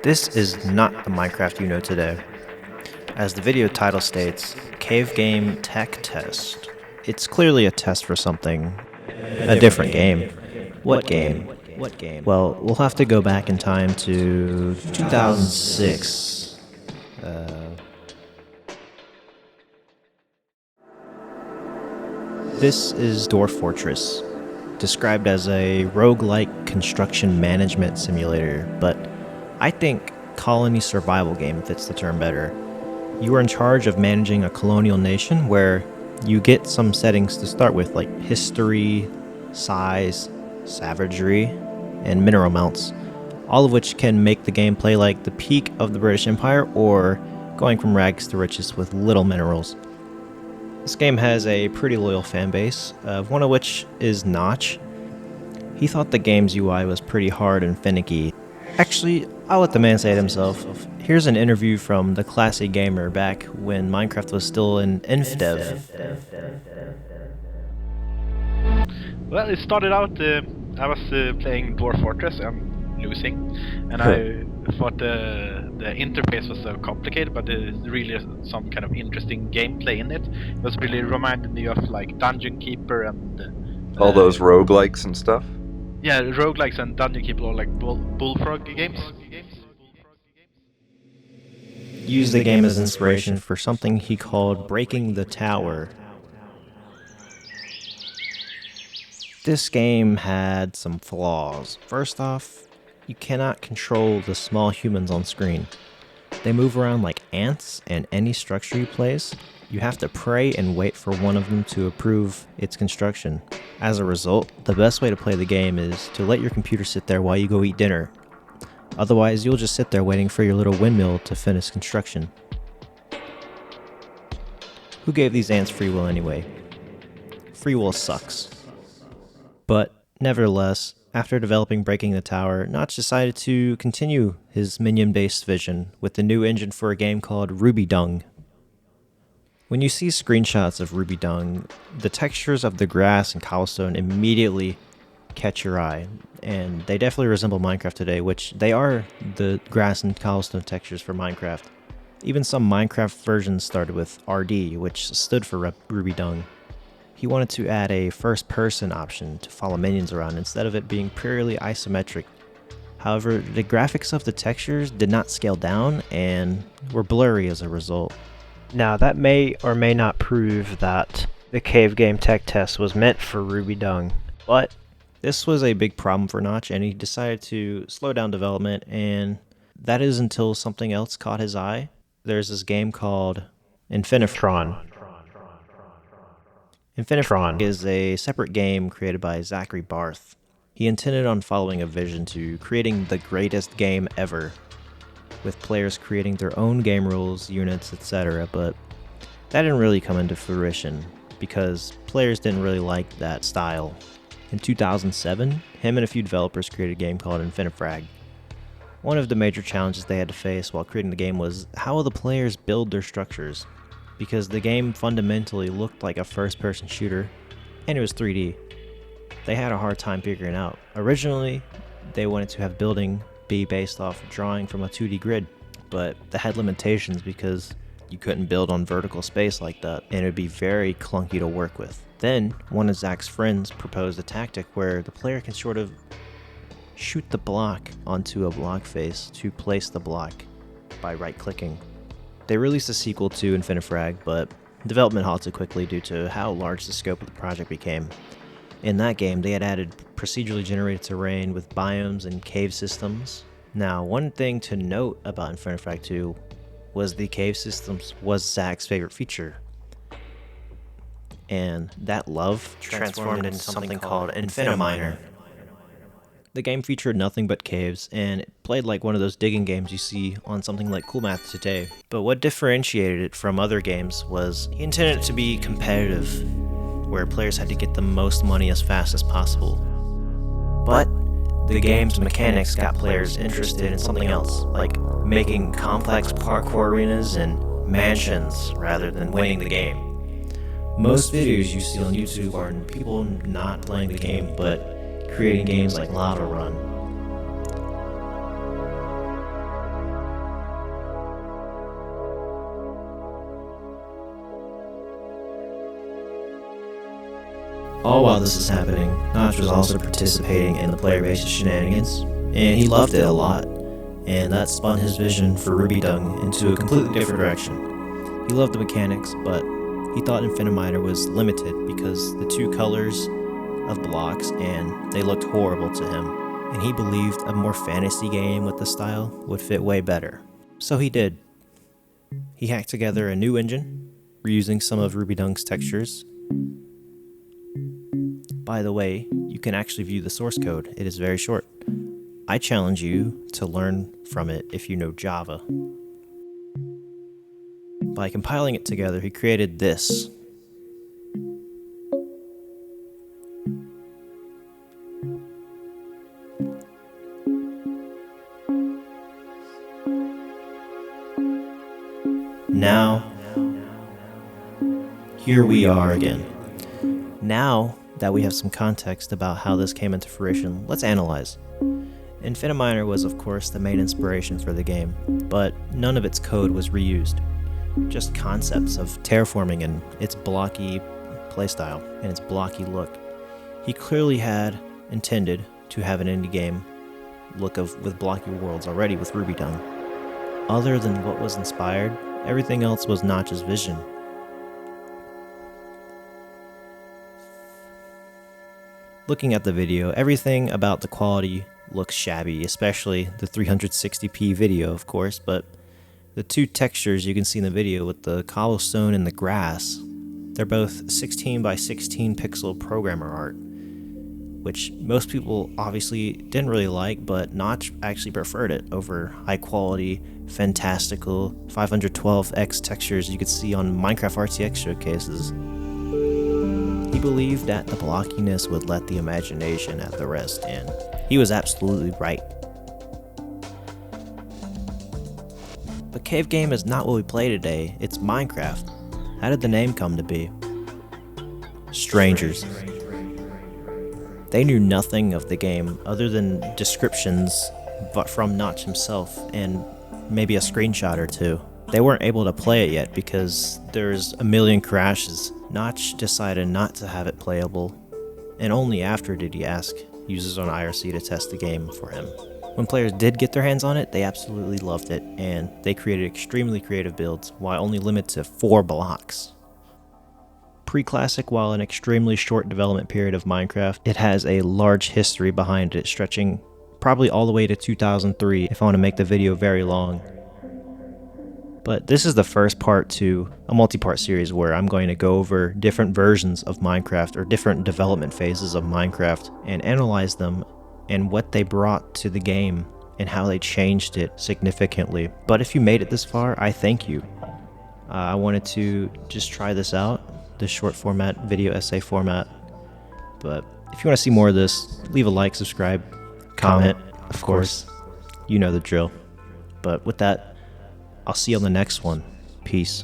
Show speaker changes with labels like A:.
A: This is not the Minecraft you know today. As the video title states, Cave Game Tech Test. It's clearly a test for something. A different game. What game? Well, we'll have to go back in time to 2006. This is Dwarf Fortress, described as a roguelike construction management simulator, but I think colony survival game fits the term better. You are in charge of managing a colonial nation where you get some settings to start with, like history, size, savagery, and mineral amounts, all of which can make the game play like the peak of the British Empire or going from rags to riches with little minerals. This game has a pretty loyal fan base, one of which is Notch. He thought the game's UI was pretty hard and finicky. Actually, I'll let the man say it himself. Here's an interview from the classy gamer back when Minecraft was still in Infiniminer.
B: Well, it started out, I was playing Dwarf Fortress and losing, and I thought the interface was so complicated, but there's really some kind of interesting gameplay in it. It was really reminded me of like Dungeon Keeper and
C: all those roguelikes and stuff.
B: Yeah, roguelikes and Dungeon Keeper are like bullfrog games.
A: Used the game as inspiration for something he called Breaking the Tower. This game had some flaws. First off, you cannot control the small humans on screen. They move around like ants, and any structure you place, you have to pray and wait for one of them to approve its construction. As a result, the best way to play the game is to let your computer sit there while you go eat dinner. Otherwise, you'll just sit there waiting for your little windmill to finish construction. Who gave these ants free will anyway? Free will sucks. But nevertheless, after developing Breaking the Tower, Notch decided to continue his minion-based vision with the new engine for a game called Dung. When you see screenshots of Dung, the textures of the grass and cobblestone immediately catch your eye, and they definitely resemble Minecraft today, which they are the grass and cobblestone textures for Minecraft. Even some Minecraft versions started with RD, which stood for Dung. He wanted to add a first-person option to follow minions around instead of it being purely isometric. However, the graphics of the textures did not scale down and were blurry as a result. Now, that may or may not prove that the Cave Game Tech Test was meant for Dung, but this was a big problem for Notch, and he decided to slow down development, and that is until something else caught his eye. There's this game called Infiniminer. Infiniminer is a separate game created by Zachtronics. He intended on following a vision to creating the greatest game ever, with players creating their own game rules, units, etc., but that didn't really come into fruition because players didn't really like that style. In 2007, him and a few developers created a game called Infiniminer. One of the major challenges they had to face while creating the game was how will the players build their structures, because the game fundamentally looked like a first-person shooter, and it was 3D. They had a hard time figuring out. Originally, they wanted to have building be based off drawing from a 2D grid, but that had limitations because you couldn't build on vertical space like that, and it would be very clunky to work with. Then, one of Zach's friends proposed a tactic where the player can sort of shoot the block onto a block face to place the block by right-clicking. They released a sequel to Infiniminer, but development halted quickly due to how large the scope of the project became. In that game, they had added procedurally generated terrain with biomes and cave systems. Now, one thing to note about Infiniminer 2 was the cave systems was Zach's favorite feature. And that love transformed into something called Infiniminer. The game featured nothing but caves, and it played like one of those digging games you see on something like Cool Math today. But what differentiated it from other games was he intended it to be competitive, where players had to get the most money as fast as possible. But the game's mechanics got players interested in something else, like making complex parkour arenas and mansions rather than winning the game. Most videos you see on YouTube are people not playing the game, but creating games like Lava Run. All while this is happening, Notch was also participating in the player base's shenanigans, and he loved it a lot, and that spun his vision for Ruby Dung into a completely different direction. He loved the mechanics, but he thought Infiniminer was limited because the 2 colors of blocks and they looked horrible to him, and he believed a more fantasy game with the style would fit way better. So he did. He hacked together a new engine, reusing some of Ruby Dung's textures. By the way, you can actually view the source code. It is very short. I challenge you to learn from it if you know Java. By compiling it together, he created this. Now, here we are again. Now that we have some context about how this came into fruition, let's analyze. Infiniminer was, of course, the main inspiration for the game, but none of its code was reused. Just concepts of terraforming and its blocky playstyle and its blocky look. He clearly had intended to have an indie game look with blocky worlds already with Ruby Dung. Other than what was inspired, everything else was Notch's vision. Looking at the video, everything about the quality looks shabby, especially the 360p video, of course, but the 2 textures you can see in the video with the cobblestone and the grass, they're both 16 by 16 pixel programmer art, which most people obviously didn't really like, but Notch actually preferred it over high quality, fantastical 512x textures you could see on Minecraft RTX showcases. He believed that the blockiness would let the imagination at the rest, and he was absolutely right. But Cave Game is not what we play today, it's Minecraft. How did the name come to be? Strangers. They knew nothing of the game other than descriptions but from Notch himself and maybe a screenshot or 2. They weren't able to play it yet because there's a million crashes. Notch decided not to have it playable, and only after did he ask users on IRC to test the game for him. When players did get their hands on it, they absolutely loved it, and they created extremely creative builds while only limited to 4 blocks. Pre-classic, while an extremely short development period of Minecraft, it has a large history behind it, stretching probably all the way to 2003 if I want to make the video very long. But this is the first part to a multi-part series where I'm going to go over different versions of Minecraft or different development phases of Minecraft and analyze them and what they brought to the game and how they changed it significantly. But if you made it this far, I thank you. I wanted to just try this out, this short format, video essay format. But if you want to see more of this, leave a like, subscribe, comment, of course. You know the drill. But with that, I'll see you on the next one. Peace.